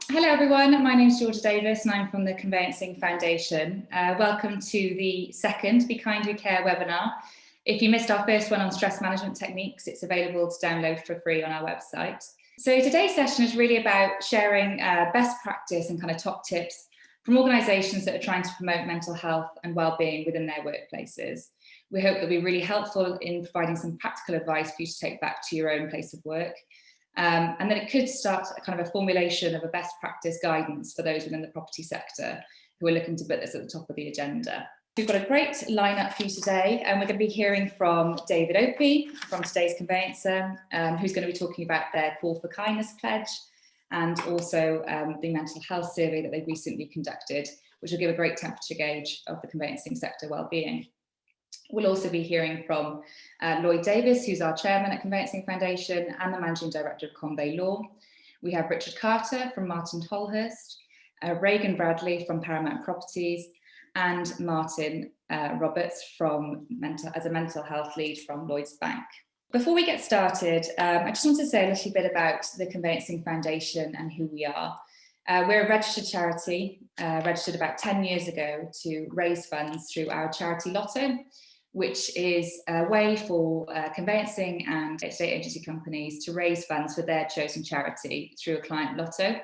Hello everyone, my name is Georgia Davies and I'm from the Conveyancing Foundation. Welcome to the second Be Kind We Care webinar. If you missed our first one on stress management techniques, it's available to download for free on our website. So today's session is really about sharing best practice and kind of top tips from organisations that are trying to promote mental health and well-being within their workplaces. We hope they'll be really helpful in providing some practical advice for you to take back to your own place of work. And then it could start a kind of a formulation of a best practice guidance for those within the property sector who are looking to put this at the top of the agenda. We've got a great lineup for you today, and we're going to be hearing from David Opie from today's Conveyancer, who's going to be talking about their Call for Kindness pledge and also the mental health survey that they recently conducted, which will give a great temperature gauge of the conveyancing sector well-being. We'll also be hearing from Lloyd Davies, who's our chairman at Conveyancing Foundation and the managing director of Convey Law. We have Richard Carter from Martin Tolhurst, Reagan Bradley from Paramount Properties, and Martin Roberts as a mental health lead from Lloyds Bank. Before we get started, I just want to say a little bit about the Conveyancing Foundation and who we are. We're a registered charity, registered about 10 years ago to raise funds through our charity lotto, which is a way for conveyancing and estate agency companies to raise funds for their chosen charity through a client lotto.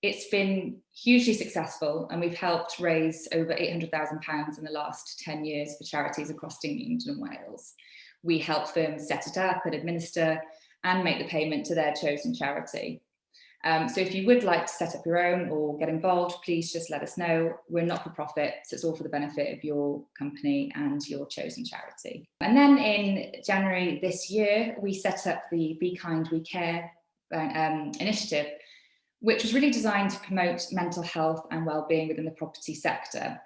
It's been hugely successful, and we've helped raise over £800,000 in the last 10 years for charities across England and Wales. We help firms set it up and administer and make the payment to their chosen charity. So if you would like to set up your own or get involved, please just let us know. We're not for profit, so it's all for the benefit of your company and your chosen charity. And then in January this year, we set up the Be Kind We Care initiative, which was really designed to promote mental health and well-being within the property sector.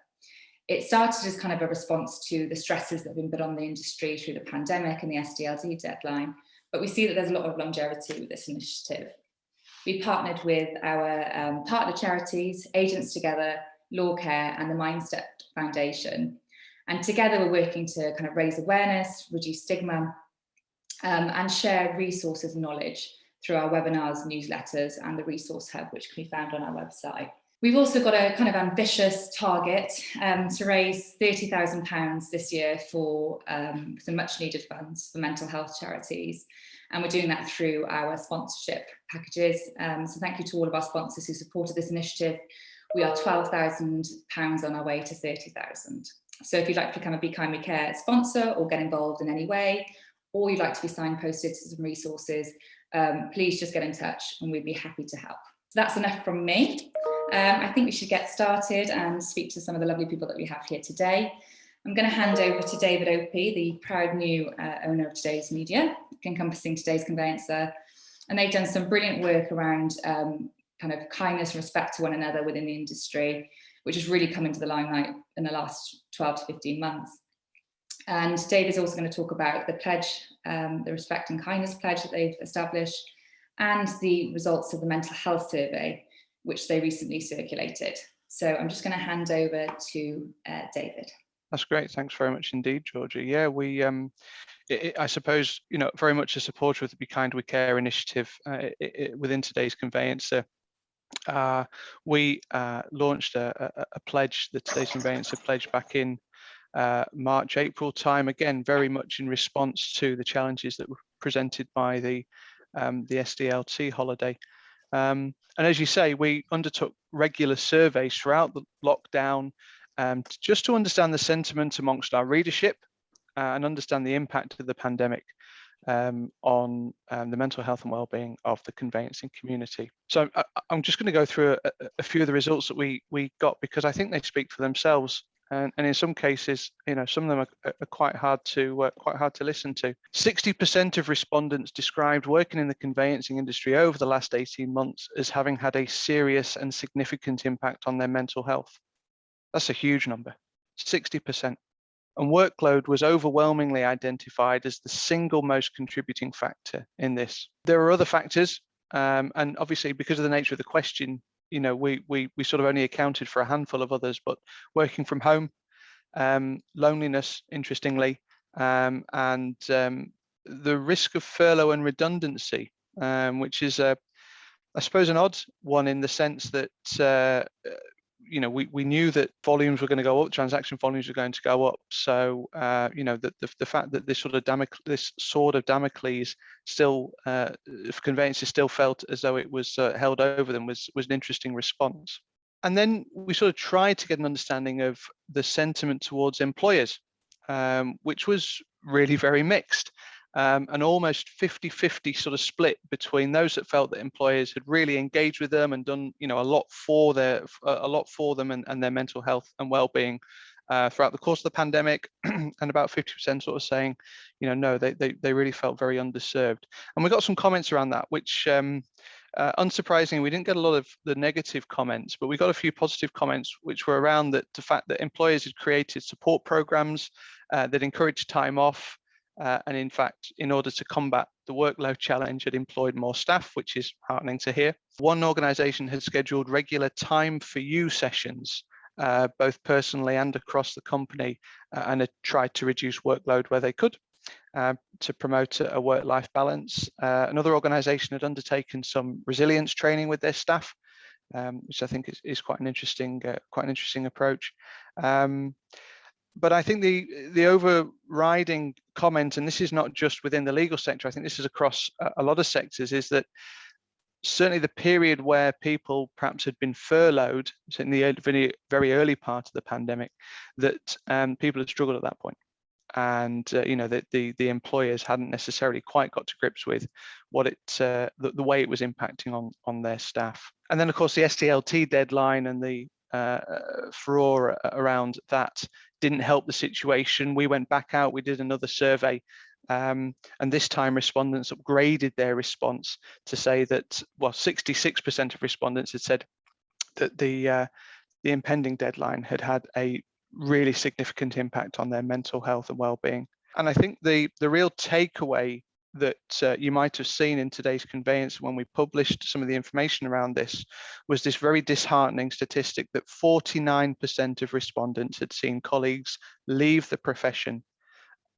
It started as kind of a response to the stresses that have been put on the industry through the pandemic and the SDLT deadline, but we see that there's a lot of longevity with this initiative. We partnered with our partner charities, Agents Together, Law Care and the Mindset Foundation. And together we're working to kind of raise awareness, reduce stigma and share resources and knowledge through our webinars, newsletters and the resource hub, which can be found on our website. We've also got a kind of ambitious target to raise £30,000 this year for some much needed funds for mental health charities. And we're doing that through our sponsorship packages. So thank you to all of our sponsors who supported this initiative. We are £12,000 on our way to 30,000. So if you'd like to become a Be Kind We Care sponsor or get involved in any way, or you'd like to be signposted to some resources, please just get in touch and we'd be happy to help. So that's enough from me. I think we should get started and speak to some of the lovely people that we have here today. I'm going to hand over to David Opie, the proud new owner of Today's Media, encompassing Today's Conveyancer. And they've done some brilliant work around kind of kindness and respect to one another within the industry, which has really come into the limelight in the last 12 to 15 months. And Dave is also going to talk about the pledge, the Respect and Kindness pledge that they've established, and the results of the mental health survey, which they recently circulated. So I'm just going to hand over to David. That's great. Thanks very much indeed, Georgia. Yeah, I suppose, very much a supporter of the Be Kind We Care initiative within Today's Conveyancer. We launched a pledge, the Today's Conveyancer pledge, back in March, April time, again, very much in response to the challenges that were presented by the SDLT holiday. And as you say, we undertook regular surveys throughout the lockdown just to understand the sentiment amongst our readership and understand the impact of the pandemic on the mental health and well-being of the conveyancing community. So I'm just going to go through a few of the results that we got, because I think they speak for themselves. And in some cases, some of them are quite hard to listen to. 60% of respondents described working in the conveyancing industry over the last 18 months as having had a serious and significant impact on their mental health. That's a huge number, 60%. And workload was overwhelmingly identified as the single most contributing factor in this. There are other factors, and obviously because of the nature of the question, we sort of only accounted for a handful of others, but working from home, loneliness, interestingly, and the risk of furlough and redundancy, which is I suppose, an odd one in the sense that we knew that volumes were going to go up, transaction volumes were going to go up. So the fact that this sword of Damocles still, conveyancers still felt as though it was held over them was an interesting response. And then we sort of tried to get an understanding of the sentiment towards employers, which was really very mixed. An almost 50-50 sort of split between those that felt that employers had really engaged with them and done, a lot for them and their mental health and well-being throughout the course of the pandemic, and about 50% sort of saying, no, they really felt very underserved. And we got some comments around that, which unsurprisingly, we didn't get a lot of the negative comments, but we got a few positive comments, which were around the fact that employers had created support programs that encouraged time off. And in fact, in order to combat the workload challenge, had employed more staff, which is heartening to hear. One organisation had scheduled regular time for you sessions, both personally and across the company, and had tried to reduce workload where they could to promote a work-life balance. Another organisation had undertaken some resilience training with their staff, which I think is quite an interesting approach. But I think the overriding comment, and this is not just within the legal sector, I think this is across a lot of sectors, is that certainly the period where people perhaps had been furloughed, so in the very early part of the pandemic, that people had struggled at that point. And the employers hadn't necessarily quite got to grips with what the way it was impacting on their staff. And then of course the SDLT deadline and the furore around that didn't help the situation. We went back out, we did another survey, and this time respondents upgraded their response to say that, 66% of respondents had said that the impending deadline had a really significant impact on their mental health and well-being. And I think the real takeaway that you might have seen in today's conveyance when we published some of the information around this was this very disheartening statistic that 49% of respondents had seen colleagues leave the profession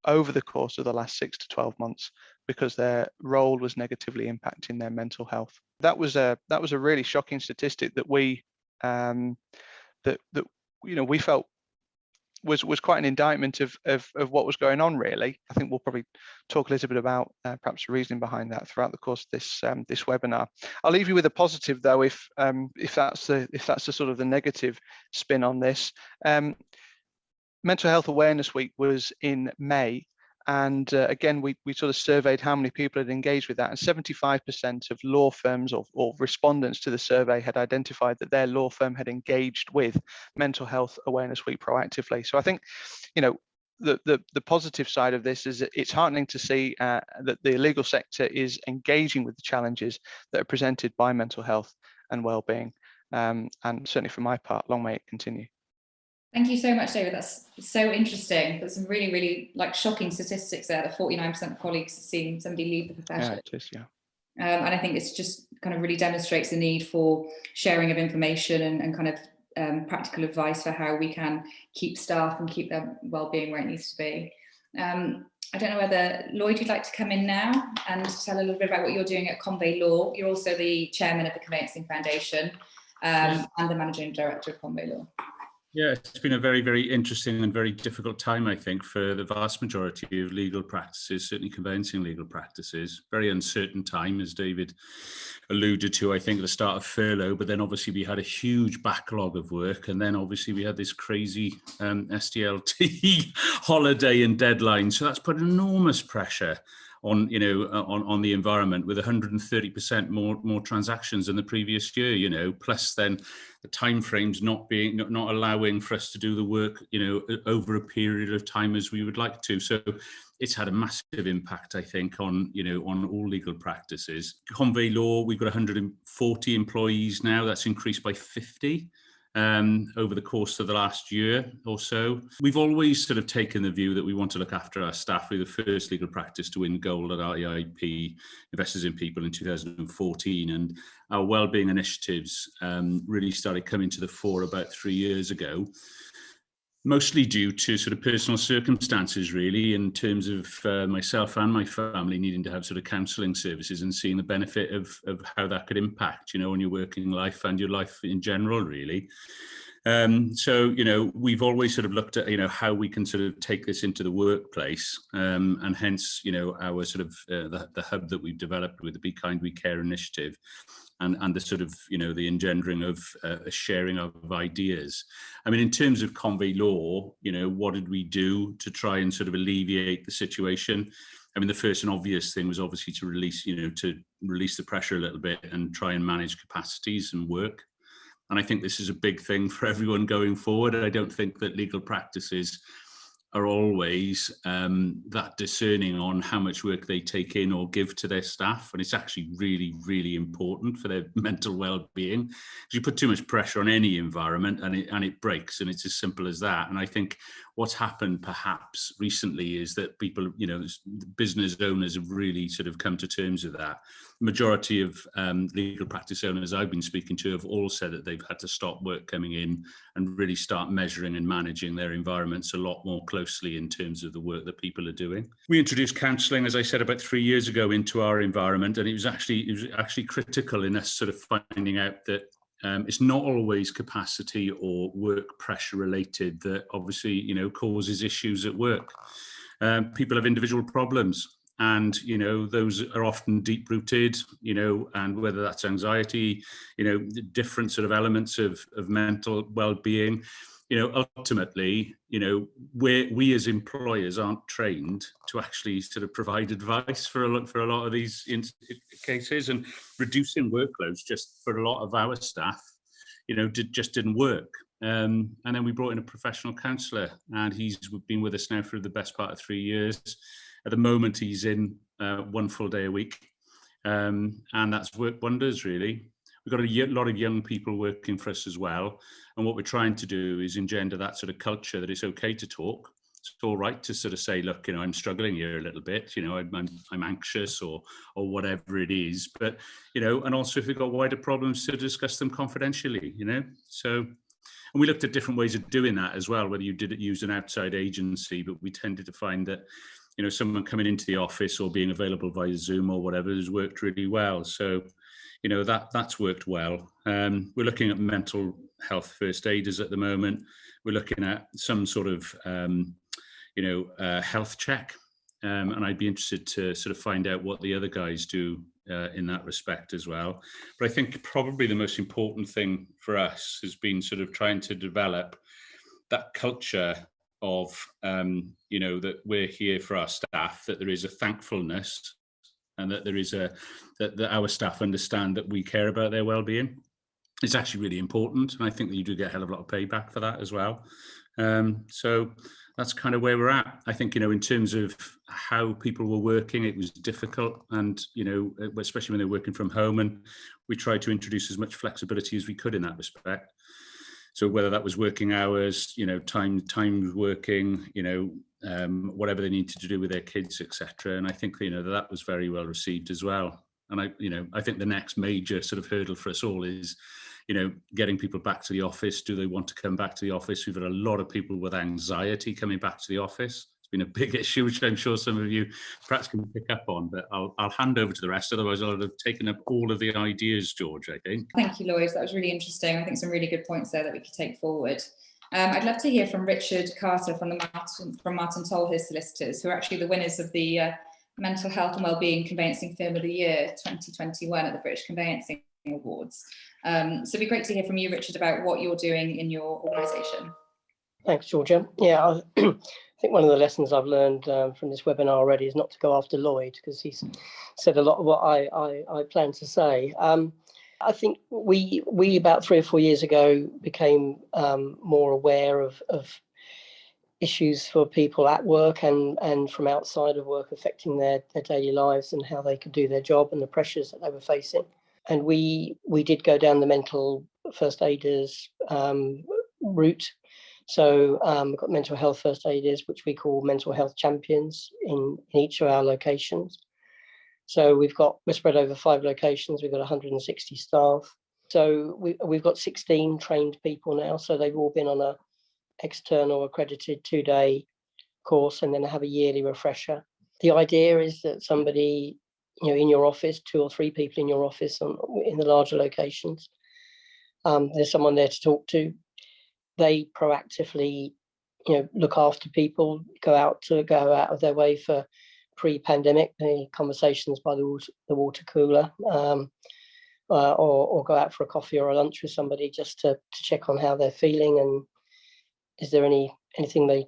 over the course of the last 6 to 12 months because their role was negatively impacting their mental health. That was a really shocking statistic that we we felt was quite an indictment of what was going on, really. I think we'll probably talk a little bit about perhaps the reasoning behind that throughout the course of this webinar. I'll leave you with a positive though, if that's the sort of the negative spin on this. Mental Health Awareness Week was in May, and again we sort of surveyed how many people had engaged with that, and 75% of law firms or respondents to the survey had identified that their law firm had engaged with Mental Health Awareness Week proactively. So I think the positive side of this is that it's heartening to see that the legal sector is engaging with the challenges that are presented by mental health and well-being, and certainly for my part, long may it continue. Thank you so much, David. That's so interesting. There's some really, really shocking statistics there that 49% of colleagues have seen somebody leave the profession. Yeah, it is, yeah. And I think it's just kind of really demonstrates the need for sharing of information and kind of practical advice for how we can keep staff and keep their well-being where it needs to be. I don't know whether, Lloyd, you'd like to come in now and tell a little bit about what you're doing at Convey Law. You're also the chairman of the Conveyancing Foundation and the managing director of Convey Law. Yeah, it's been a very, very interesting and very difficult time, I think, for the vast majority of legal practices, certainly conveyancing legal practices. Very uncertain time, as David alluded to, I think, at the start of furlough, but then obviously we had a huge backlog of work, and then obviously we had this crazy SDLT holiday and deadline. So that's put enormous pressure on the environment, with 130% more transactions than the previous year, plus then the timeframes not allowing for us to do the work over a period of time as we would like to. So it's had a massive impact, I think, on all legal practices. Convey Law, we've got 140 employees now. That's increased by 50 over the course of the last year or so. We've always sort of taken the view that we want to look after our staff. We're the first legal practice to win gold at REIP Investors in People in 2014, and our wellbeing initiatives really started coming to the fore about 3 years ago. mostly due to sort of personal circumstances, really, in terms of myself and my family needing to have sort of counselling services and seeing the benefit of how that could impact, on your working life and your life in general, really. So, we've always sort of looked at, how we can sort of take this into the workplace, and hence, our sort of the hub that we've developed with the Be Kind, We Care initiative, and the sort of, the engendering of a sharing of ideas. I mean, in terms of Convey law, what did we do to try and sort of alleviate the situation? I mean, the first and obvious thing was obviously to release the pressure a little bit and try and manage capacities and work. And I think this is a big thing for everyone going forward. I don't think that legal practices are always that discerning on how much work they take in or give to their staff. And it's actually really, really important for their mental well-being. Because you put too much pressure on any environment and it breaks, and it's as simple as that. And I think what's happened perhaps recently is that people, business owners have really sort of come to terms with that. The majority of legal practice owners I've been speaking to have all said that they've had to stop work coming in and really start measuring and managing their environments a lot more closely in terms of the work that people are doing. We introduced counselling, as I said, about 3 years ago into our environment, and it was actually critical in us sort of finding out that it's not always capacity or work pressure related that obviously, causes issues at work. People have individual problems, and, those are often deep rooted, and whether that's anxiety, different sort of elements of mental well-being, ultimately, we as employers aren't trained to actually sort of provide advice for a lot of these cases, and reducing workloads just for a lot of our staff, just didn't work. And then we brought in a professional counsellor, and he's been with us now for the best part of 3 years. At the moment, he's in 1 full day a week, and that's worked wonders, really. We've got a lot of young people working for us as well. And what we're trying to do is engender that sort of culture that it's okay to talk. It's all right to sort of say, look, I'm struggling here a little bit, I'm anxious or whatever it is. But, and also if we've got wider problems, to discuss them confidentially, So, and we looked at different ways of doing that as well, whether you did use an outside agency, but we tended to find that, someone coming into the office or being available via Zoom or whatever has worked really well. So, that's worked well. We're looking at mental health first aiders at the moment. We're looking at some sort of, health check. And I'd be interested to sort of find out what the other guys do in that respect as well. But I think probably the most important thing for us has been sort of trying to develop that culture of, that we're here for our staff, that there is a thankfulness, and that there is that our staff understand that we care about their well-being. It's actually really important, and I think that you do get a hell of a lot of payback for that as well. So that's kind of where we're at. I think, in terms of how people were working, it was difficult, and, especially when they're working from home, and we tried to introduce as much flexibility as we could in that respect. So whether that was working hours, time working, whatever they needed to do with their kids, etc. And I think, that was very well received as well. And I think the next major sort of hurdle for us all is, getting people back to the office. Do they want to come back to the office? We've got a lot of people with anxiety coming back to the office. It's been a big issue, which I'm sure some of you perhaps can pick up on, but I'll hand over to the rest. Otherwise, I'll have taken up all of the ideas, George, I think. Thank you, Lloyd. That was really interesting. I think some really good points there that we could take forward. I'd love to hear from Richard Carter from Martin Tolhurst Solicitors, who are actually the winners of the Mental Health and Wellbeing Conveyancing Firm of the Year 2021 at the British Conveyancing Awards. So it'd be great to hear from you, Richard, about what you're doing in your organisation. Thanks, Georgia. Yeah, I think one of the lessons I've learned from this webinar already is not to go after Lloyd, because he's said a lot of what I plan to say. I think we about 3 or 4 years ago became more aware of issues for people at work and from outside of work affecting their daily lives and how they could do their job and the pressures that they were facing. And we did go down the mental first aiders route. So we've got mental health first aiders, which we call mental health champions in each of our locations. So we're spread over 5 locations. We've got 160 staff. So we've got 16 trained people now. So they've all been on external accredited 2-day course, and then have a yearly refresher. The idea is that somebody, in your office, 2 or 3 people in your office in the larger locations, there's someone there to talk to. They proactively, look after people, go out of their way for pre-pandemic, the conversations by the water cooler, or go out for a coffee or a lunch with somebody just to check on how they're feeling and is there anything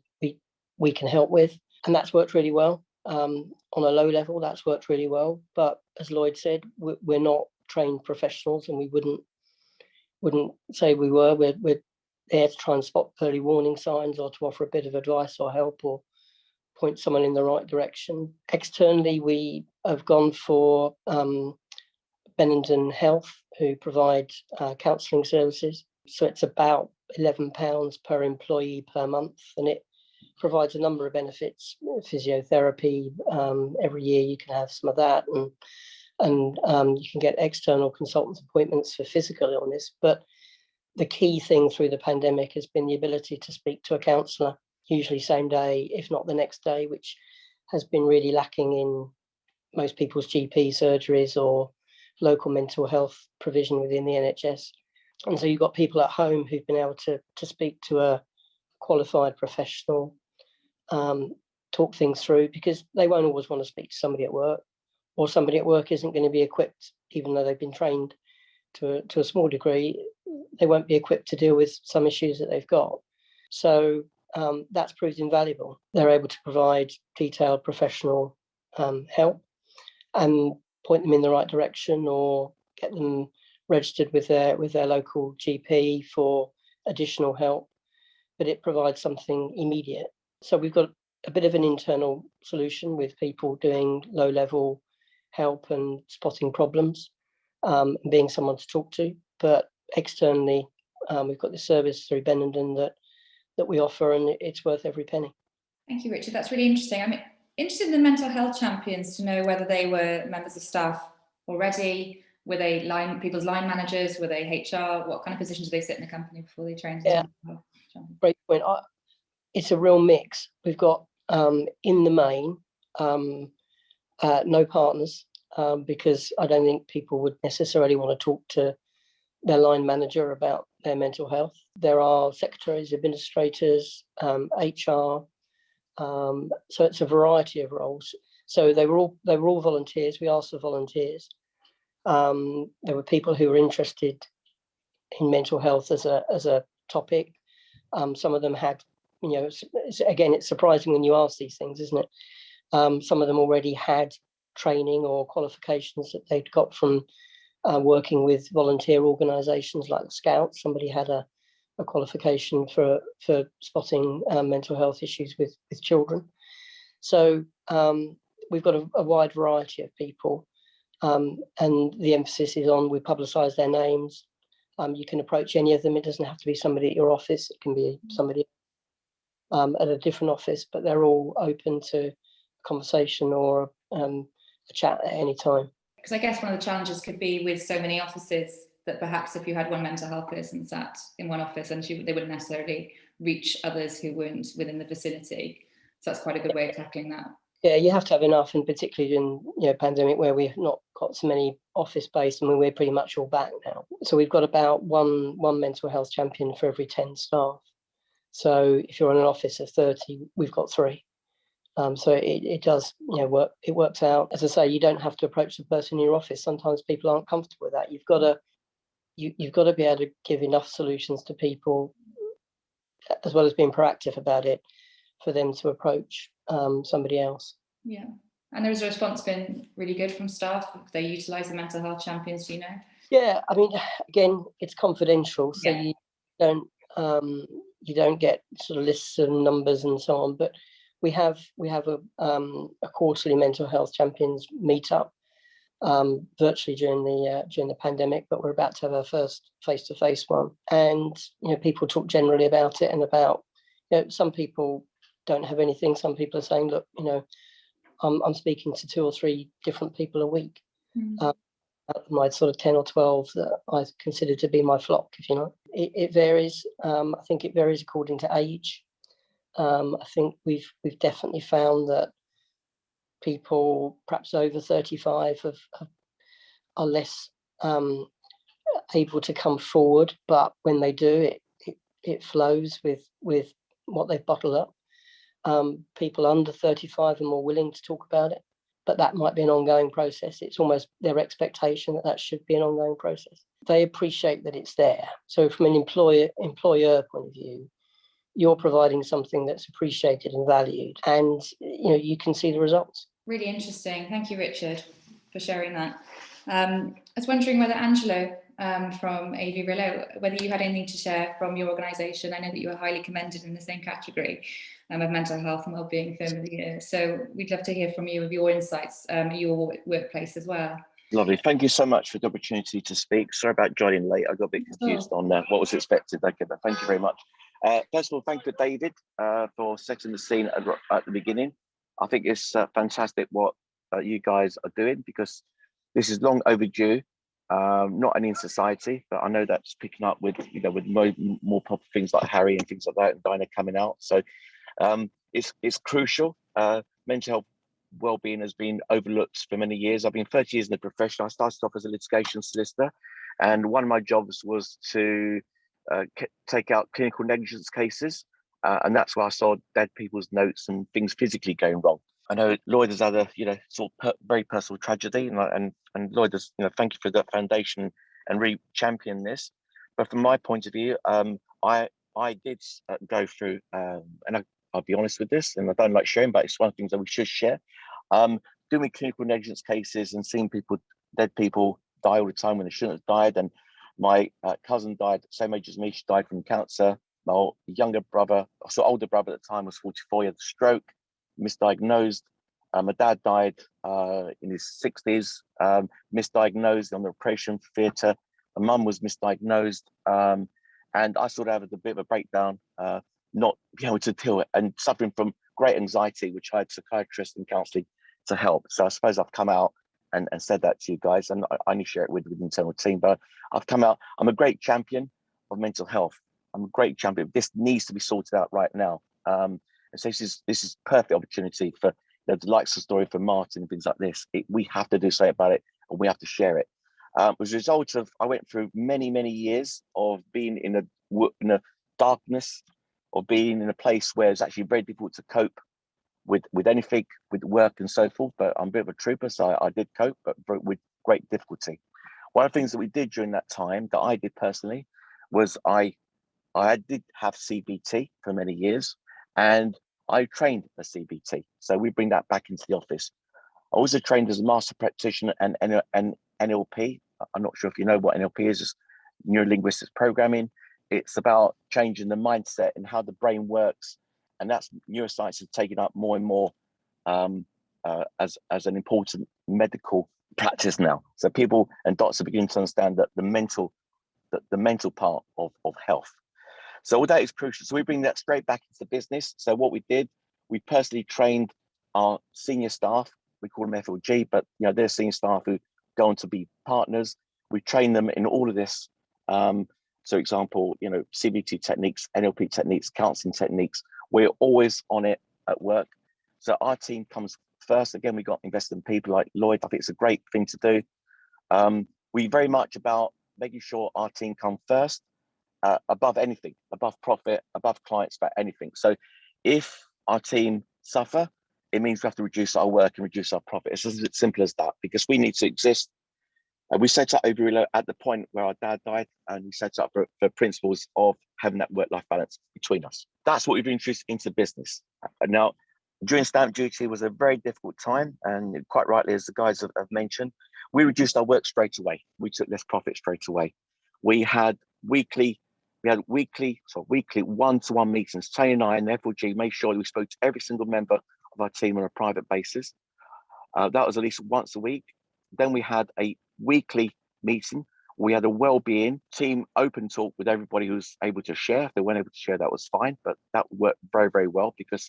we can help with. And that's worked really well. On a low level, that's worked really well. But as Lloyd said, we're not trained professionals, and we wouldn't say we were. We're there to try and spot early warning signs or to offer a bit of advice or help or point someone in the right direction. Externally, we have gone for Benenden Health, who provide counselling services. So it's about £11 per employee per month, and it provides a number of benefits. Physiotherapy, every year you can have some of that, and you can get external consultants appointments for physical illness. But the key thing through the pandemic has been the ability to speak to a counsellor, usually same day, if not the next day, which has been really lacking in most people's GP surgeries or local mental health provision within the NHS. And so you've got people at home who've been able to speak to a qualified professional, talk things through, because they won't always want to speak to somebody at work, or somebody at work isn't going to be equipped, even though they've been trained to a small degree, they won't be equipped to deal with some issues that they've got. So that's proved invaluable. They're able to provide detailed professional help and point them in the right direction, or get them registered with their local GP for additional help, but it provides something immediate. So we've got a bit of an internal solution with people doing low-level help and spotting problems, and being someone to talk to. But externally, we've got this service through Benenden that we offer, and it's worth every penny. Thank you, Richard. That's really interesting. I'm interested in the mental health champions to know whether they were members of staff already. Were they people's line managers? Were they HR? What kind of positions did they sit in the company before they trained as mental health champions? Great point. It's a real mix. We've got, in the main, no partners, because I don't think people would necessarily want to talk to their line manager about their mental health. There are secretaries, administrators, HR, so it's a variety of roles. So they were all volunteers. We asked for volunteers. There were people who were interested in mental health as a topic. Some of them had, it's surprising when you ask these things, isn't it? Some of them already had training or qualifications that they'd got from working with volunteer organisations like the Scouts. Somebody had a qualification for spotting mental health issues with children. So we've got a wide variety of people, and the emphasis is on, we publicise their names. You can approach any of them. It doesn't have to be somebody at your office. It can be somebody at a different office, but they're all open to conversation or a chat at any time. Because I guess one of the challenges could be with so many offices that perhaps if you had one mental health person sat in one office, and they wouldn't necessarily reach others who weren't within the vicinity. So that's quite a good way of tackling that. Yeah, you have to have enough, and particularly in pandemic where we've not got so many office based, and we're pretty much all back now. So we've got about one mental health champion for every 10 staff. So if you're in an office of 30, we've got 3. So it does work. It works out. As I say, you don't have to approach the person in your office. Sometimes people aren't comfortable with that. You've got to be able to give enough solutions to people, as well as being proactive about it, for them to approach somebody else. Yeah. And has the response been really good from staff? They utilise the mental health champions, do you know? Yeah, I mean, again, it's confidential, so you don't get sort of lists and numbers and so on. But we have a quarterly mental health champions meetup, virtually during the pandemic, but we're about to have our first face-to-face one. And people talk generally about it, and about some people don't have anything. Some people are saying, look, I'm speaking to 2 or 3 different people a week. my sort of 10 or 12 that I consider to be my flock, if you know. It varies. I think it varies according to age. I think we've definitely found that people perhaps over 35 are less able to come forward, but when they do, it flows with what they've bottled up. People under 35 are more willing to talk about it, but that might be an ongoing process. It's almost their expectation that should be an ongoing process. They appreciate that it's there. So from an employer point of view, you're providing something that's appreciated and valued, and you can see the results. Really interesting. Thank you, Richard, for sharing that. I was wondering whether Angelo from AVRillo, whether you had anything to share from your organisation. I know that you are highly commended in the same category of mental health and wellbeing firm of the year. So we'd love to hear from you with your insights at your workplace as well. Lovely. Thank you so much for the opportunity to speak. Sorry about joining late. I got a bit confused on what was expected. Okay, but thank you very much. First of all, thank you, David, for setting the scene at the beginning. I think it's fantastic what you guys are doing, because this is long overdue. Not only in society, but I know that's picking up with more popular things like Harry and things like that, and Dinah coming out. So it's crucial. Mental health well-being has been overlooked for many years. I've been 30 years in the profession. I started off as a litigation solicitor, and one of my jobs was to take out clinical negligence cases, and that's where I saw dead people's notes and things physically going wrong. I know Lloyd has had a very personal tragedy, and Lloyd has thank you for that foundation and really champion this. But from my point of view, I did go through, and I'll be honest with this, and I don't like sharing, but it's one of the things that we should share. Doing clinical negligence cases and seeing dead people die all the time when they shouldn't have died. And my cousin died, same age as me. She died from cancer. My older brother at the time was 44. He had a stroke, misdiagnosed. My dad died in his 60s, misdiagnosed on the operation theatre. My mum was misdiagnosed, and I sort of had a bit of a breakdown, not being able to deal with it, and suffering from great anxiety, which I had psychiatrists and counselling to help. So I suppose I've come out and said that to you guys, and I only share it with the internal team, but I've come out. I'm a great champion of mental health. I'm a great champion. This needs to be sorted out right now. And so this is perfect opportunity for the likes of story for Martin and things like this. We have to do something about it, and we have to share it. As a result of, I went through many, many years of being in a darkness, or being in a place where it's actually very difficult to cope with anything, with work and so forth. But I'm a bit of a trooper, so I did cope, but with great difficulty. One of the things that we did during that time, that I did personally, was I did have CBT for many years, and I trained a CBT. So we bring that back into the office. I also trained as a master practitioner and NLP. I'm not sure if you know what NLP is. It's neuro-linguistic programming. It's about changing the mindset and how the brain works. And that's neuroscience is taking up more and more as an important medical practice now. So people and doctors are beginning to understand that the mental part of health. So all that is crucial. So we bring that straight back into the business. So what we did, we personally trained our senior staff. We call them FLG, but they're senior staff who go on to be partners. We train them in all of this. So example, CBT techniques, NLP techniques, counseling techniques. We're always on it at work. So our team comes first. Again, we got invested in people like Lloyd. I think it's a great thing to do. We very much about making sure our team come first, above anything, above profit, above clients, about anything. So if our team suffer, it means we have to reduce our work and reduce our profit. It's as simple as that, because we need to exist. We set up AVRillo at the point where our dad died, and we set up for principles of having that work-life balance between us. That's what we've introduced into business. Now, during stamp duty was a very difficult time, and quite rightly, as the guys have mentioned, we reduced our work straight away. We took less profit straight away. We had weekly one-to-one meetings. Tony and I and the FLG made sure we spoke to every single member of our team on a private basis. That was at least once a week. Then we had a weekly meeting. We had a wellbeing team open talk with everybody who's able to share. If they weren't able to share, that was fine, but that worked very, very well, because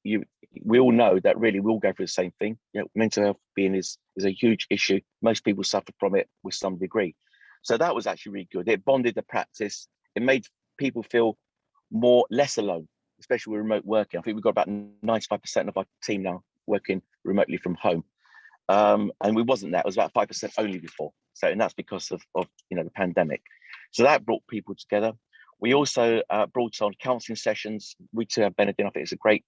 we all know that really we all go through the same thing. Mental health being is a huge issue. Most people suffer from it with some degree. So that was actually really good. It bonded the practice. It made people feel less alone, especially with remote working. I think we've got about 95% of our team now working remotely from home. And we wasn't that. It was about 5% only before. So, and that's because of the pandemic. So that brought people together. We also brought on counselling sessions. We too have Benedin. I think it's a great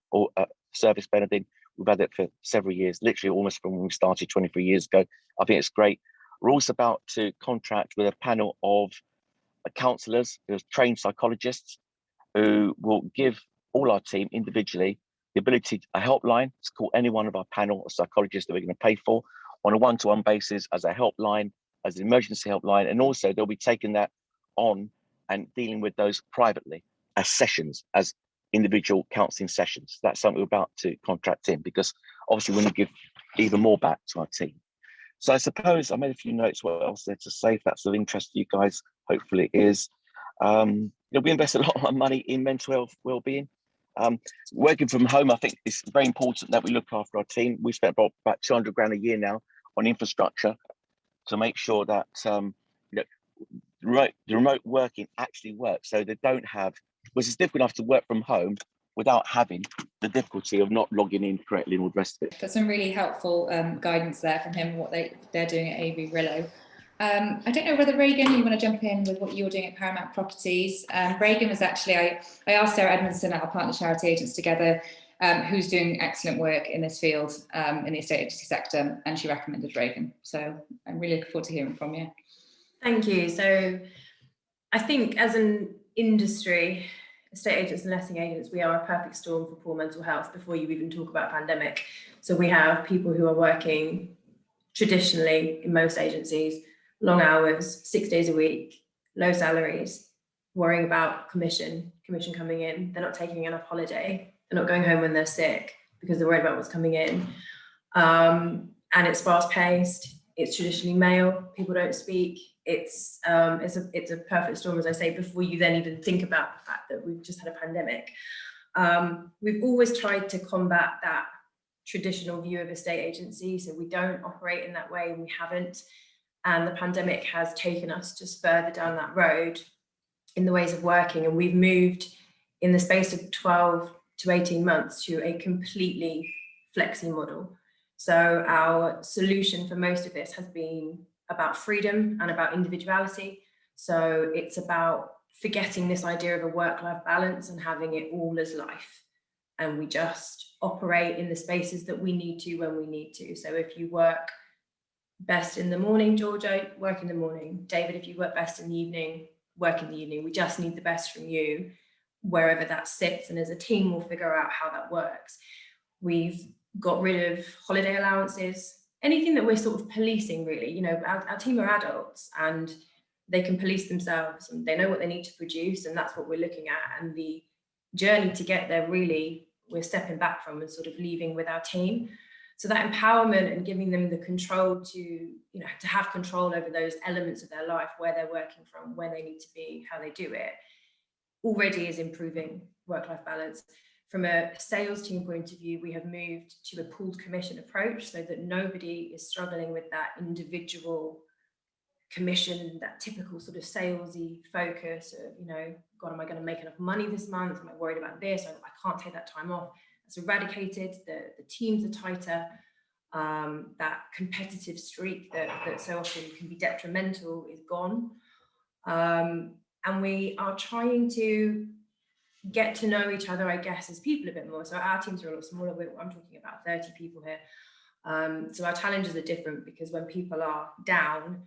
service, Benedin. We've had it for several years, literally almost from when we started 23 years ago. I think it's great. We're also about to contract with a panel of counsellors, trained psychologists, who will give all our team individually the ability to a helpline to call any one of our panel of psychologists that we're going to pay for on a one-to-one basis as a helpline, as an emergency helpline, and also they'll be taking that on and dealing with those privately as sessions, as individual counselling sessions. That's something we're about to contract in, because obviously we want to give even more back to our team. So I suppose I made a few notes what else there to say, if that's of interest to you guys. Hopefully it is. We invest a lot of money in mental health well-being. Working from home, I think it's very important that we look after our team. We spent about 200 grand a year now on infrastructure to make sure that the remote working actually works. So they don't have, because it's difficult enough to work from home without having the difficulty of not logging in correctly and all the rest of it. Got some really helpful guidance there from him, what they're doing at AVRillo. I don't know whether Reagan, you want to jump in with what you're doing at Paramount Properties. Reagan was actually, I asked Sarah Edmondson, our partner charity agents together, who's doing excellent work in this field in the estate agency sector, and she recommended Reagan. So I'm really looking forward to hearing from you. Thank you. So I think as an industry, estate agents and letting agents, we are a perfect storm for poor mental health before you even talk about pandemic. So we have people who are working traditionally in most agencies, long hours, 6 days a week, low salaries, worrying about commission coming in. They're not taking enough holiday. They're not going home when they're sick because they're worried about what's coming in. And it's fast paced. It's traditionally male. People don't speak. It's a perfect storm, as I say, before you then even think about the fact that we've just had a pandemic. We've always tried to combat that traditional view of estate agency, so we don't operate in that way. We haven't. And the pandemic has taken us just further down that road in the ways of working. And we've moved in the space of 12 to 18 months to a completely flexi model. So our solution for most of this has been about freedom and about individuality. So it's about forgetting this idea of a work-life balance and having it all as life. And we just operate in the spaces that we need to when we need to. So if you work best in the morning, Georgia, work in the morning. David, if you work best in the evening, work in the evening. We just need the best from you wherever that sits. And as a team, we'll figure out how that works. We've got rid of holiday allowances, anything that we're sort of policing, really. Our team are adults and they can police themselves and they know what they need to produce, and that's what we're looking at. And the journey to get there, really, we're stepping back from and sort of leaving with our team. So that empowerment and giving them the control to have control over those elements of their life, where they're working from, where they need to be, how they do it, already is improving work-life balance. From a sales team point of view, we have moved to a pooled commission approach so that nobody is struggling with that individual commission, that typical sort of salesy focus of, God, am I going to make enough money this month? Am I worried about this? I can't take that time off. It's eradicated. The teams are tighter. That competitive streak that so often can be detrimental is gone. And we are trying to get to know each other, I guess, as people a bit more. So our teams are a lot smaller. I'm talking about 30 people here. So our challenges are different because when people are down,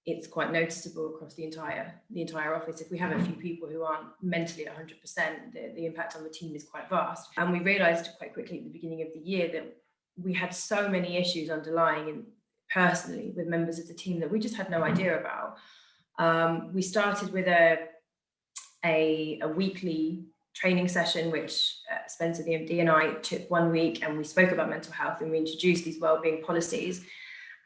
it's quite noticeable across the entire office. If we have a few people who aren't mentally at 100%, the impact on the team is quite vast. And we realised quite quickly at the beginning of the year that we had so many issues underlying and personally with members of the team that we just had no idea about. We started with a weekly training session, which Spencer, the MD, and I took 1 week, and we spoke about mental health and we introduced these wellbeing policies,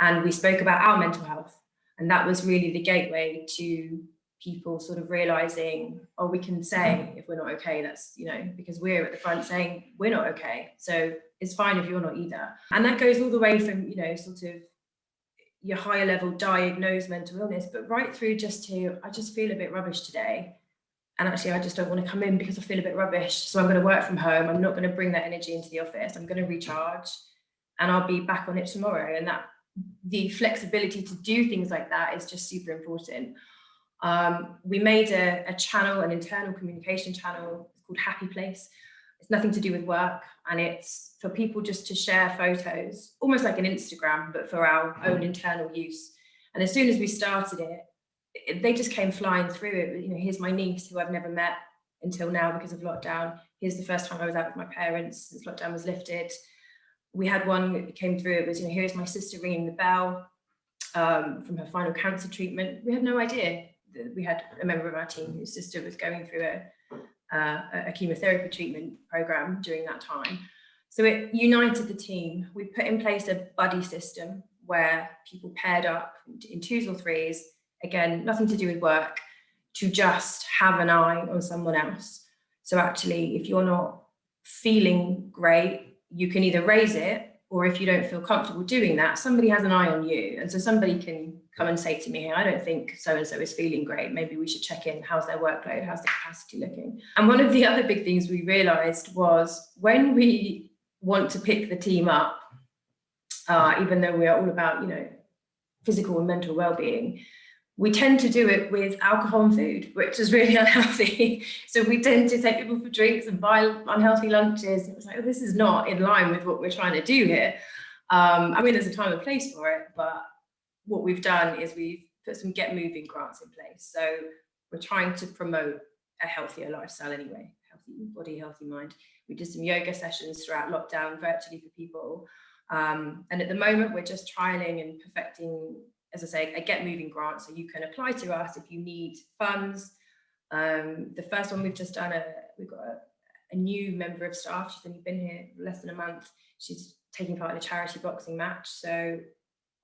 and we spoke about our mental health. And that was really the gateway to people sort of realizing, oh, we can say if we're not okay, that's, you know, because we're at the front saying we're not okay, so it's fine if you're not either. And that goes all the way from, you know, sort of your higher level diagnosed mental illness, but right through just to, I just feel a bit rubbish today, and actually I just don't want to come in because I feel a bit rubbish, so I'm going to work from home. I'm not going to bring that energy into the office. I'm going to recharge and I'll be back on it tomorrow. And that the flexibility to do things like that is just super important. We made a channel, an internal communication channel. It's called Happy Place. It's nothing to do with work, and it's for people just to share photos, almost like an Instagram, but for our own internal use. And as soon as we started it, they just came flying through it. You know, here's my niece who I've never met until now because of lockdown. Here's the first time I was out with my parents since lockdown was lifted. We had one that came through, it was, you know, here's my sister ringing the bell from her final cancer treatment. We had no idea that we had a member of our team whose sister was going through a chemotherapy treatment program during that time. So it united the team. We put in place a buddy system where people paired up in twos or threes, again, nothing to do with work, to just have an eye on someone else. So actually, if you're not feeling great, you can either raise it, or if you don't feel comfortable doing that, somebody has an eye on you. And so somebody can come and say to me, hey, I don't think so-and-so is feeling great. Maybe we should check in. How's their workload? How's the capacity looking? And one of the other big things we realized was when we want to pick the team up, even though we are all about, you know, physical and mental well-being, we tend to do it with alcohol and food, which is really unhealthy. So we tend to take people for drinks and buy unhealthy lunches. It was like, oh, this is not in line with what we're trying to do here. I mean, there's a time and place for it, but what we've done is we've put some Get Moving grants in place. So we're trying to promote a healthier lifestyle anyway, healthy body, healthy mind. We did some yoga sessions throughout lockdown virtually for people. And at the moment, we're just trialing and perfecting, as I say, a Get Moving grant. So you can apply to us if you need funds. The first one we've just done, we've got a new member of staff. She's only been here less than a month. She's taking part in a charity boxing match. So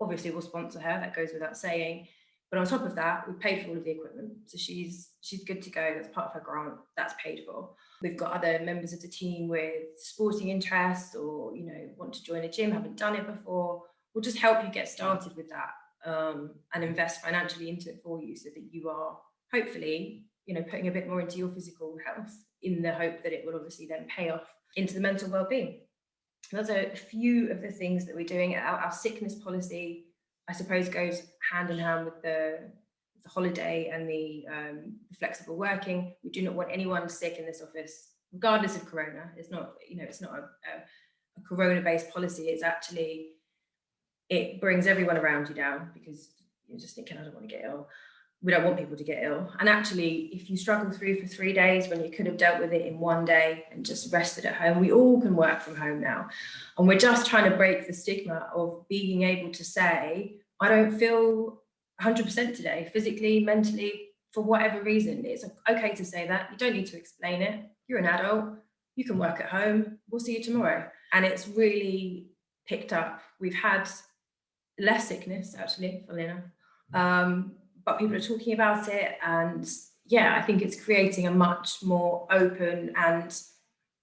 obviously we'll sponsor her, that goes without saying. But on top of that, we've paid for all of the equipment. So she's good to go. That's part of her grant, that's paid for. We've got other members of the team with sporting interests, or, you know, want to join a gym, haven't done it before. We'll just help you get started with that. And invest financially into it for you, so that you are hopefully, you know, putting a bit more into your physical health, in the hope that it will obviously then pay off into the mental well-being. Those are a few of the things that we're doing. Our sickness policy, I suppose, goes hand in hand with the holiday and the flexible working. We do not want anyone sick in this office, regardless of corona. It's not, you know, it's not a corona-based policy. It's actually, it brings everyone around you down, because you're just thinking, I don't want to get ill. We don't want people to get ill. And actually, if you struggle through for 3 days when you could have dealt with it in 1 day and just rested at home, we all can work from home now. And we're just trying to break the stigma of being able to say, I don't feel 100% today, physically, mentally, for whatever reason. It's okay to say that. You don't need to explain it. You're an adult. You can work at home. We'll see you tomorrow. And it's really picked up. We've had less sickness, actually, funnily enough. But people are talking about it, and yeah, I think it's creating a much more open and,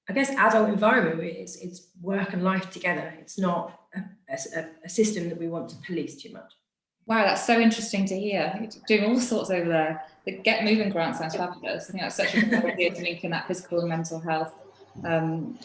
I guess, adult environment. It's work and life together. It's not a system that we want to police too much. Wow, that's so interesting to hear. You're doing all sorts over there. The Get Moving grant sounds fabulous. I think that's such a good idea to link in that physical and mental health kind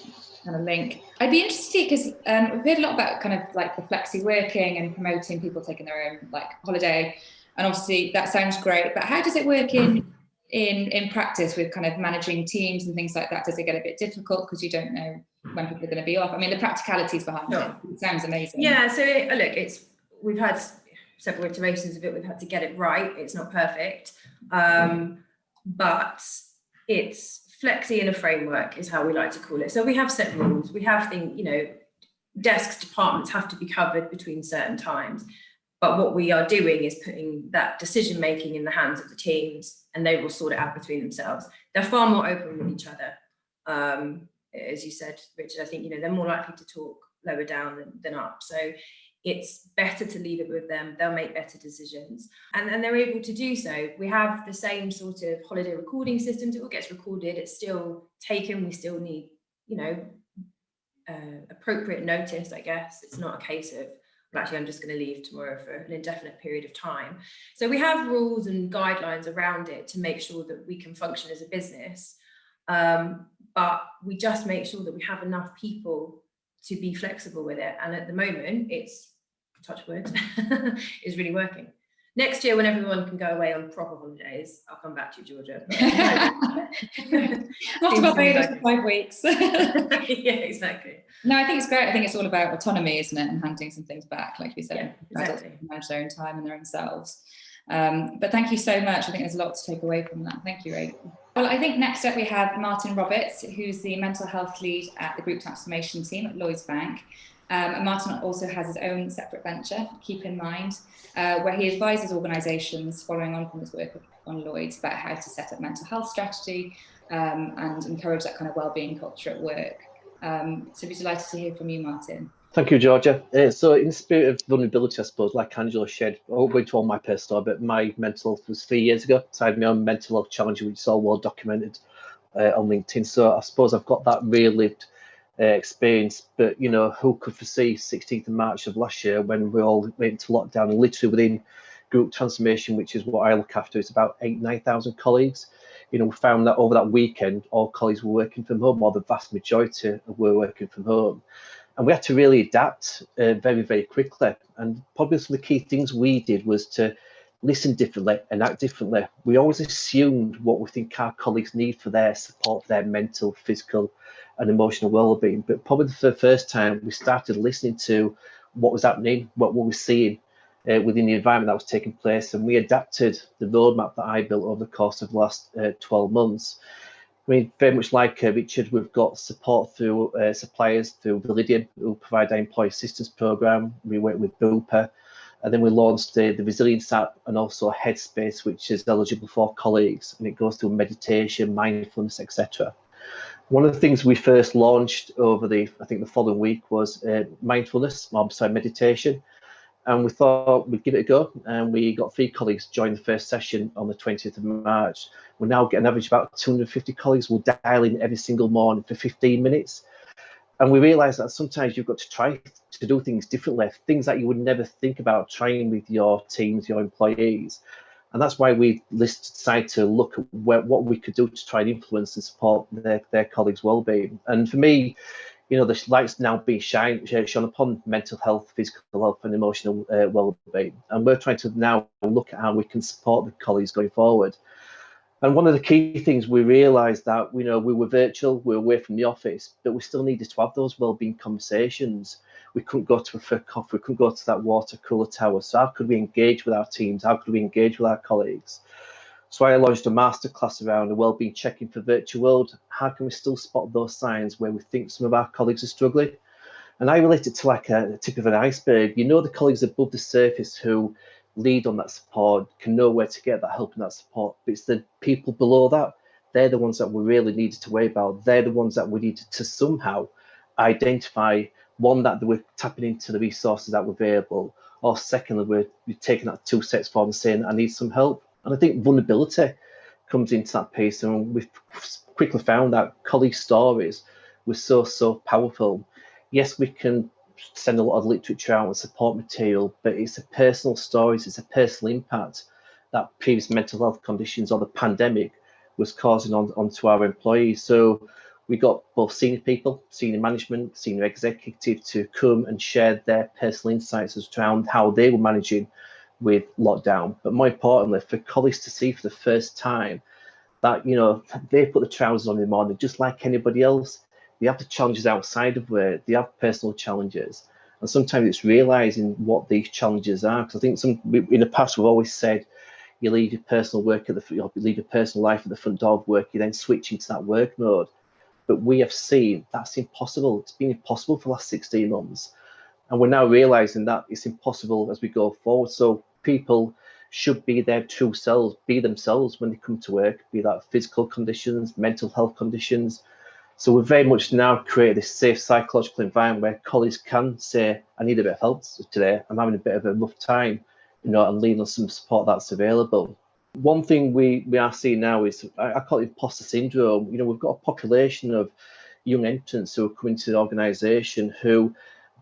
of link. I'd be interested because we've heard a lot about kind of like the flexi working and promoting people taking their own like holiday. And obviously that sounds great, but how does it work in practice with kind of managing teams and things like that? Does it get a bit difficult because you don't know when people are going to be off? I mean, the practicalities behind it sounds amazing. Yeah, so look, we've had several iterations of it. We've had to get it right. It's not perfect, but it's flexi in a framework is how we like to call it. So we have set rules. We have things, you know, desks, departments have to be covered between certain times. But what we are doing is putting that decision making in the hands of the teams, and they will sort it out between themselves. They're far more open with each other. As you said, Richard, I think, you know, they're more likely to talk lower down than up. So it's better to leave it with them. They'll make better decisions. And they're able to do so. We have the same sort of holiday recording systems. It all gets recorded. It's still taken. We still need, appropriate notice, I guess. It's not a case of, well, actually, I'm just going to leave tomorrow for an indefinite period of time. So we have rules and guidelines around it to make sure that we can function as a business. But we just make sure that we have enough people to be flexible with it. And at the moment, it's, touch wood, is really working. Next year, when everyone can go away on proper holidays, I'll come back to you, Georgia. Not about Barbados for 5 weeks. Yeah, exactly. No, I think it's great. I think it's all about autonomy, isn't it? And handing some things back, like we said. Yeah, exactly. Manage their own time and their own selves. But thank you so much. I think there's a lot to take away from that. Thank you, Reagan. Well, I think next up we have Martin Roberts, who's the mental health lead at the group transformation team at Lloyds Bank. And Martin also has his own separate venture, Keep in Mind, where he advises organisations following on from his work on Lloyds about how to set up mental health strategy and encourage that kind of wellbeing culture at work. So we're delighted to hear from you, Martin. Thank you, Georgia. So in the spirit of vulnerability, I suppose, like Angelo shared, I won't go into all my personal, but my mental health was 3 years ago. So I had my own mental health challenge, which is all well documented on LinkedIn. So I suppose I've got that real lived experience. But, who could foresee 16th of March of last year when we all went into lockdown, and literally within group transformation, which is what I look after, it's about 9,000 colleagues. We found that over that weekend, all colleagues were working from home, or the vast majority were working from home. And we had to really adapt very, very quickly. And probably some of the key things we did was to listen differently and act differently. We always assumed what we think our colleagues need for their support, their mental, physical and emotional well-being. But probably for the first time, we started listening to what was happening, what we were seeing within the environment that was taking place. And we adapted the roadmap that I built over the course of the last 12 months. I mean, very much like Richard, we've got support through suppliers, through Validian, who provide our employee assistance program. We work with Bupa, and then we launched the Resilience app and also Headspace, which is eligible for colleagues, and it goes through meditation, mindfulness, etc. One of the things we first launched over the following week was meditation. And we thought we'd give it a go, and we got 3 colleagues join the first session on the 20th of March. We now get an average of about 250 colleagues will dial in every single morning for 15 minutes. And we realised that sometimes you've got to try to do things differently, things that you would never think about trying with your teams, your employees. And that's why we decided to look at what we could do to try and influence and support their colleagues' well-being. And for me, the light's now being shone upon mental health, physical health and emotional well-being. And we're trying to now look at how we can support the colleagues going forward. And one of the key things we realised that, we were virtual, we were away from the office, but we still needed to have those well-being conversations. We couldn't go to a coffee, we couldn't go to that water cooler tower. So how could we engage with our teams? How could we engage with our colleagues? So I launched a masterclass around a wellbeing check-in for virtual world. How can we still spot those signs where we think some of our colleagues are struggling? And I relate it to like a tip of an iceberg. The colleagues above the surface who lead on that support, can know where to get that help and that support. But it's the people below that, they're the ones that we really needed to worry about. They're the ones that we needed to somehow identify, one, that they were tapping into the resources that were available, or secondly, we're taking that 2 steps forward and saying, I need some help. And I think vulnerability comes into that piece, and we've quickly found that colleague stories were so powerful. Yes, we can send a lot of literature out and support material, but it's a personal stories, it's a personal impact that previous mental health conditions or the pandemic was causing onto our employees. So we got both senior people, senior management, senior executive to come and share their personal insights around how they were managing with lockdown. But more importantly, for colleagues to see for the first time that, they put the trousers on in the morning just like anybody else. They have the challenges outside of work, they have personal challenges. And sometimes it's realizing what these challenges are. Because I think in the past, we've always said, you leave your personal work at you leave your personal life at the front door of work, you then switch into that work mode. But we have seen that's impossible. It's been impossible for the last 16 months. And we're now realizing that it's impossible as we go forward. So people should be their true selves, be themselves when they come to work, be that physical conditions, mental health conditions. So we've very much now created this safe psychological environment where colleagues can say, I need a bit of help today, I'm having a bit of a rough time, and lean on some support that's available. One thing we are seeing now is, I call it imposter syndrome. We've got a population of young entrants who are coming to the organisation who,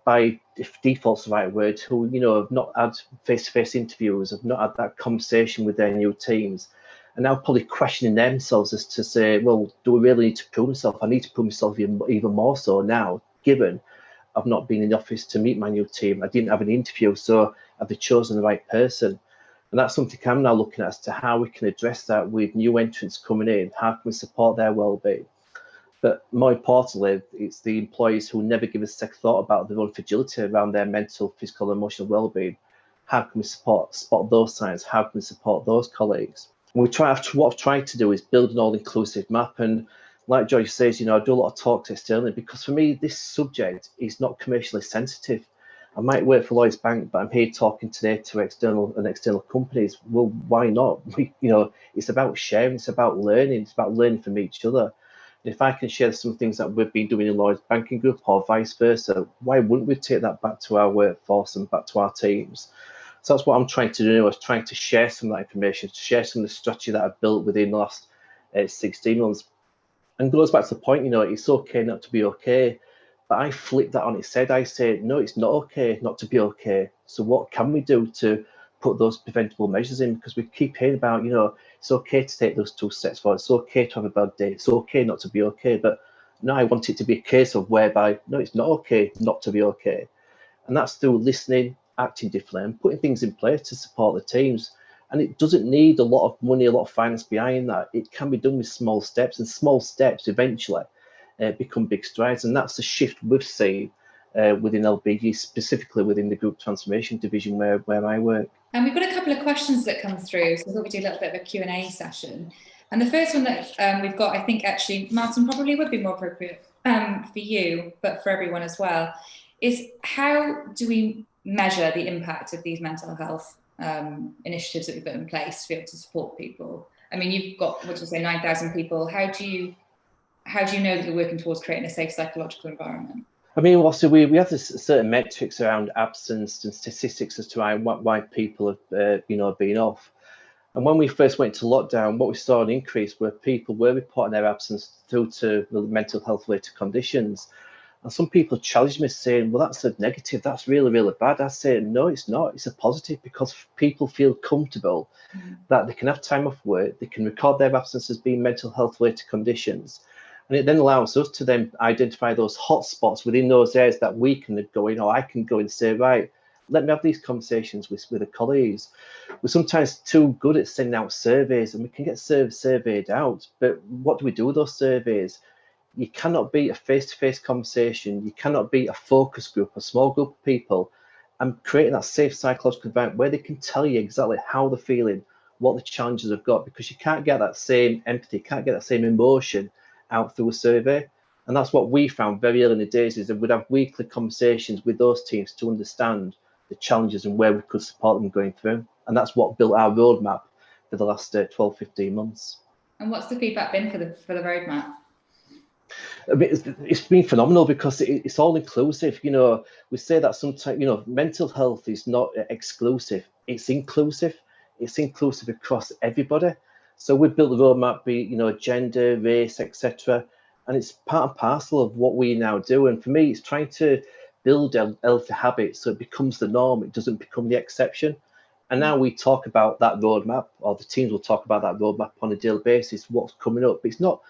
by, if default's the right word, who have not had face-to-face interviews, have not had that conversation with their new teams, and now probably questioning themselves as to say, well, do I really need to prove myself? I need to prove myself even more so now, given I've not been in the office to meet my new team. I didn't have an interview, so have they chosen the right person? And that's something I'm now looking at as to how we can address that with new entrants coming in. How can we support their well-being? But more importantly, it's the employees who never give a second thought about their own fragility around their mental, physical, and emotional well-being. How can we spot those signs? How can we support those colleagues? And what I've tried to do is build an all-inclusive map. And like Joyce says, I do a lot of talks externally because for me, this subject is not commercially sensitive. I might work for Lloyds Bank, but I'm here talking today to external companies. Well, why not? It's about sharing. It's about learning. It's about learning from each other. And if I can share some things that we've been doing in Lloyds Banking Group or vice versa, why wouldn't we take that back to our workforce and back to our teams? So that's what I'm trying to do. I was trying to share some of that information, to share some of the strategy that I've built within the last 16 months. And goes back to the point, it's okay not to be okay. But I flip that on its head. I say, no, it's not okay not to be okay. So what can we do to put those preventable measures in? Because we keep hearing about, it's okay to take those 2 steps forward. It's okay to have a bad day. It's okay not to be okay. But no, I want it to be a case of whereby, no, it's not okay not to be okay. And that's through listening, acting differently, and putting things in place to support the teams. And it doesn't need a lot of money, a lot of finance behind that. It can be done with small steps, and small steps eventually become big strides. And that's the shift we've seen within LBG, specifically within the group transformation division where I work. And we've got a couple of questions that come through, so I thought we'd do a little bit of a Q&A session. And the first one that we've got, I think actually, Martin, probably would be more appropriate for you, but for everyone as well, is how do we measure the impact of these mental health initiatives that we've put in place to be able to support people? I mean, you've got, 9,000 people. How do you know that you're working towards creating a safe psychological environment? I mean, also we have this certain metrics around absence and statistics as to why people have been off. And when we first went to lockdown, what we saw an increase where people were reporting their absence through to mental health related conditions. And some people challenged me saying, well, that's a negative, that's really, really bad. I say, no, it's not. It's a positive, because people feel comfortable that they can have time off work, they can record their absence as being mental health related conditions. And it then allows us to then identify those hot spots within those areas that we can go in, or I can go and say, right, let me have these conversations with the colleagues. We're sometimes too good at sending out surveys, and we can get surveyed out. But what do we do with those surveys? You cannot beat a face-to-face conversation. You cannot beat a focus group, a small group of people, and creating that safe psychological environment where they can tell you exactly how they're feeling, what the challenges they've got, because you can't get that same empathy, can't get that same emotion out through a survey. And that's what we found very early in the days, is that we'd have weekly conversations with those teams to understand the challenges and where we could support them going through. And that's what built our roadmap for the last 12, 15 months. And what's the feedback been for the roadmap? I mean, it's been phenomenal, because it's all inclusive. We say that sometimes, mental health is not exclusive, it's inclusive. It's inclusive across everybody. So we've built the roadmap, be gender, race, etc. And it's part and parcel of what we now do. And for me, it's trying to build healthy habits so it becomes the norm, it doesn't become the exception. And now we talk about that roadmap, or the teams will talk about that roadmap on a daily basis, what's coming up. But it's not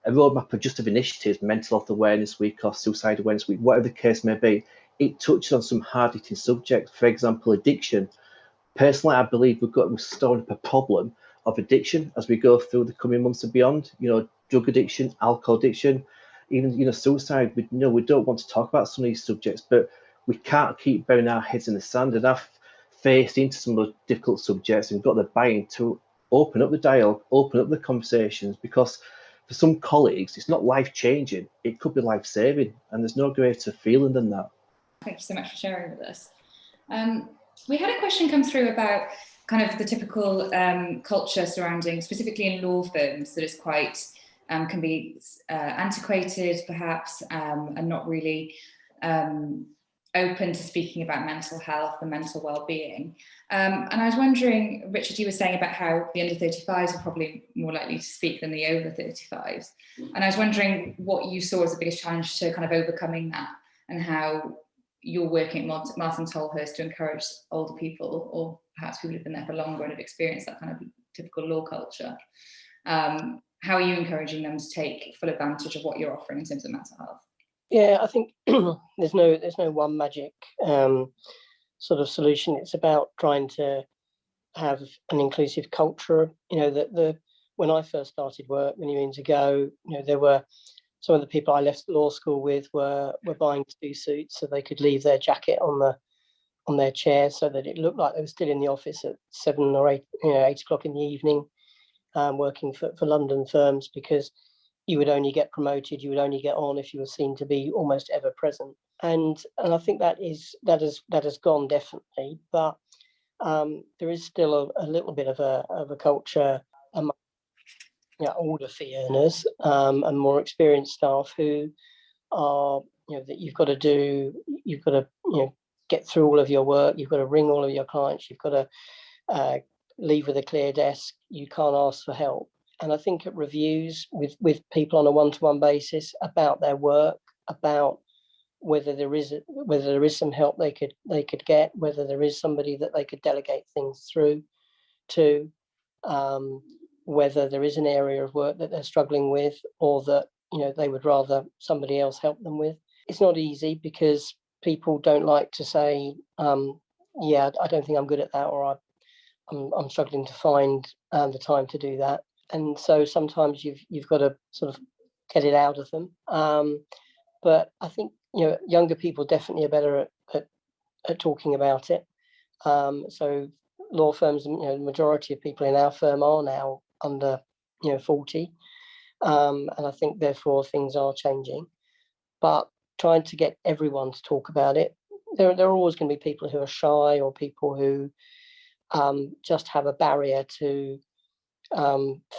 a roadmap of just of initiatives, mental health awareness week or suicide awareness week, whatever the case may be. It touches on some hard-hitting subjects, for example, addiction. Personally, I believe we're storing up a problem of addiction as we go through the coming months and beyond. Drug addiction, alcohol addiction, even suicide. We don't want to talk about some of these subjects, but we can't keep burying our heads in the sand. And I've faced into some of those difficult subjects and got the buy-in to open up the dialogue, open up the conversations, because for some colleagues, it's not life-changing, it could be life-saving, and there's no greater feeling than that. Thank you so much for sharing with us. We had a question come through about kind of the typical culture surrounding, specifically in law firms, that is quite can be antiquated perhaps, and not really open to speaking about mental health and mental well-being. And I was wondering, Richard, you were saying about how the under 35s are probably more likely to speak than the over 35s. And I was wondering what you saw as the biggest challenge to kind of overcoming that, and how you're working at Martin Tolhurst to encourage older people, or perhaps people who've been there for longer and have experienced that kind of typical law culture. How are you encouraging them to take full advantage of what you're offering in terms of mental health? Yeah, I think there's no one magic sort of solution. It's about trying to have an inclusive culture. You know, when I first started work many moons ago, you know, there were some of the people I left law school with were buying 2 suits so they could leave their jacket on their chair, so that it looked like they were still in the office at 7 or 8, 8 o'clock in the evening, working for London firms, because you would only get promoted, you would only get on if you were seen to be almost ever present. And I think that has gone, definitely, but there is still a little bit of a culture among older fee earners and more experienced staff who are, that you've got to get through all of your work, you've got to ring all of your clients, you've got to leave with a clear desk, you can't ask for help. And I think at reviews with people on a one-to-one basis about their work, about whether there is some help they could get, whether there is somebody that they could delegate things through to, whether there is an area of work that they're struggling with, or that they would rather somebody else help them with. It's not easy, because people don't like to say, yeah, I don't think I'm good at that, or I'm struggling to find the time to do that. And so sometimes you've got to sort of get it out of them. But I think younger people definitely are better at talking about it. So law firms, the majority of people in our firm are now under 40, and I think therefore things are changing. But trying to get everyone to talk about it, there are always going to be people who are shy, or people who just have a barrier to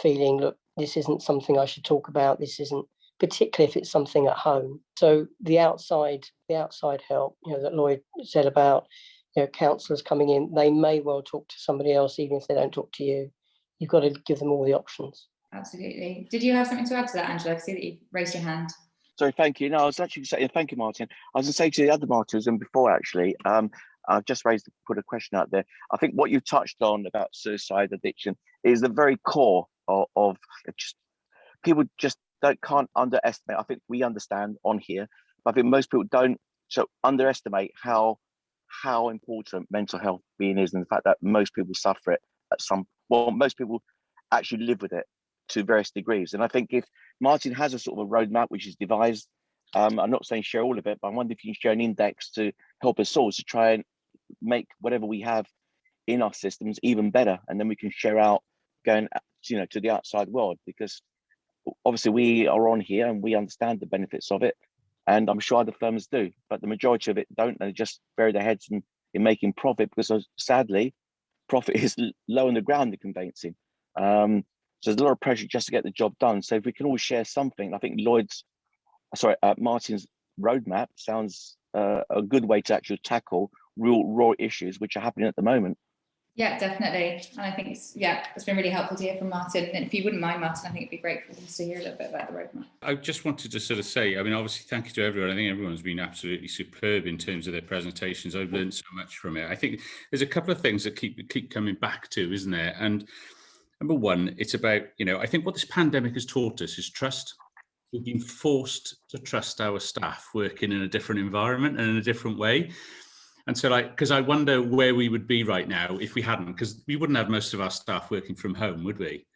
feeling, look, this isn't something I should talk about. This isn't, particularly if it's something at home. So the outside help, that Lloyd said about, counsellors coming in, they may well talk to somebody else even if they don't talk to you. You've got to give them all the options. Absolutely. Did you have something to add to that, Angelo? I see that you raised your hand. Sorry, thank you. No, I was actually saying, thank you, Martin. I was going to say to the other Martins, and before actually, I've just put a question out there. I think what you touched on about suicide addiction is the very core of just, people just can't underestimate. I think we understand on here, but I think most people don't underestimate how important mental health being is, and the fact that most people suffer it most people actually live with it to various degrees. And I think if Martin has a sort of a roadmap which is devised, I'm not saying share all of it, but I wonder if you can share an index to help us all to try and make whatever we have in our systems even better, and then we can share out going to the outside world, because obviously we are on here and we understand the benefits of it, and I'm sure other firms do, but the majority of it don't. They just bury their heads in making profit, because sadly profit is low on the ground in conveyancing. So there's a lot of pressure just to get the job done. So if we can all share something, I think Martin's roadmap sounds a good way to actually tackle real raw issues which are happening at the moment. Yeah, definitely. And I think it's been really helpful to hear from Martin. And if you wouldn't mind, Martin, I think it'd be great for us to hear a little bit about the roadmap. I just wanted to sort of say, I mean, obviously, thank you to everyone. I think everyone's been absolutely superb in terms of their presentations. I've learned so much from it. I think there's a couple of things that keep coming back to, isn't there? And number one, it's about, I think what this pandemic has taught us is trust. We've been forced to trust our staff working in a different environment and in a different way. And so, because I wonder where we would be right now if we hadn't, because we wouldn't have most of our staff working from home, would we?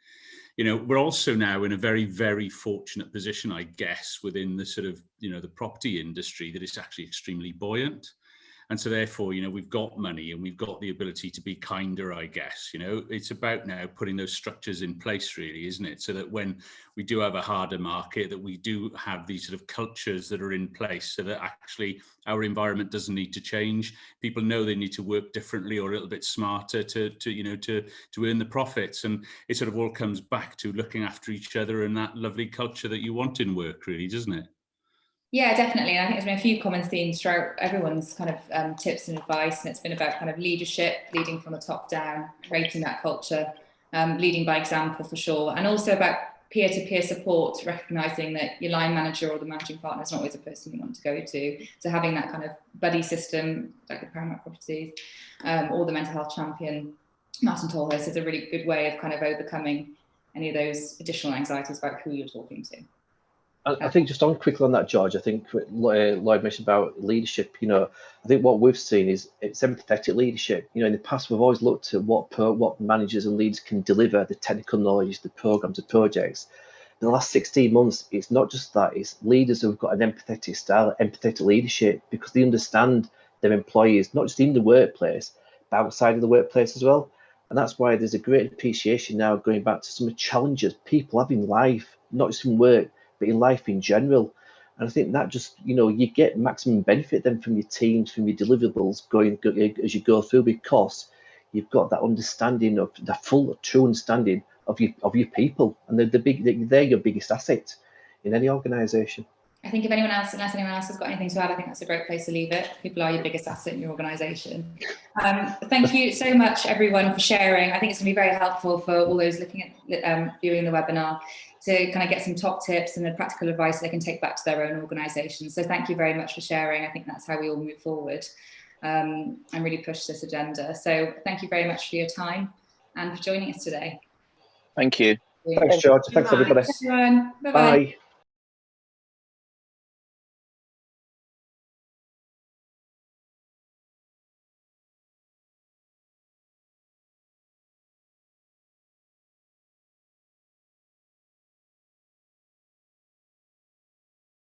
We're also now in a very, very fortunate position, I guess, within the sort of, the property industry, that it's actually extremely buoyant. And so therefore, you know, we've got money and we've got the ability to be kinder, I guess. You know, it's about now putting those structures in place, really, isn't it? So that when we do have a harder market, that we do have these sort of cultures that are in place, so that actually our environment doesn't need to change. People know they need to work differently or a little bit smarter to earn the profits. And it sort of all comes back to looking after each other and that lovely culture that you want in work, really, doesn't it? Yeah, definitely. And I think there's been a few common themes throughout everyone's kind of tips and advice, and it's been about kind of leadership, leading from the top down, creating that culture, leading by example for sure, and also about peer-to-peer support, recognising that your line manager or the managing partner is not always a person you want to go to. So having that kind of buddy system, like the Paramount properties, or the mental health champion, Martin Tolhurst, is a really good way of kind of overcoming any of those additional anxieties about who you're talking to. I think just on quickly on that, George, I think Lloyd mentioned about leadership. You know, I think what we've seen is it's empathetic leadership. You know, in the past, we've always looked at what managers and leaders can deliver, the technical knowledge, the programs, the projects. In the last 16 months, it's not just that, it's leaders who've got an empathetic style, empathetic leadership, because they understand their employees, not just in the workplace, but outside of the workplace as well. And that's why there's a great appreciation now going back to some of the challenges people have in life, not just in work, but in life in general. And I think that just, you know, you get maximum benefit then from your teams, from your deliverables going as you go through, because you've got that understanding of the full, true understanding of your people, and they're your biggest asset in any organisation. I think unless anyone else has got anything to add, I think that's a great place to leave it. People are your biggest asset in your organisation. Thank you so much, everyone, for sharing. I think it's going to be very helpful for all those looking at viewing the webinar to kind of get some top tips and the practical advice they can take back to their own organisation. So thank you very much for sharing. I think that's how we all move forward and really push this agenda. So thank you very much for your time and for joining us today. Thank you. Thanks, George. Thanks, everybody. Thanks, everyone. Bye-bye. Bye.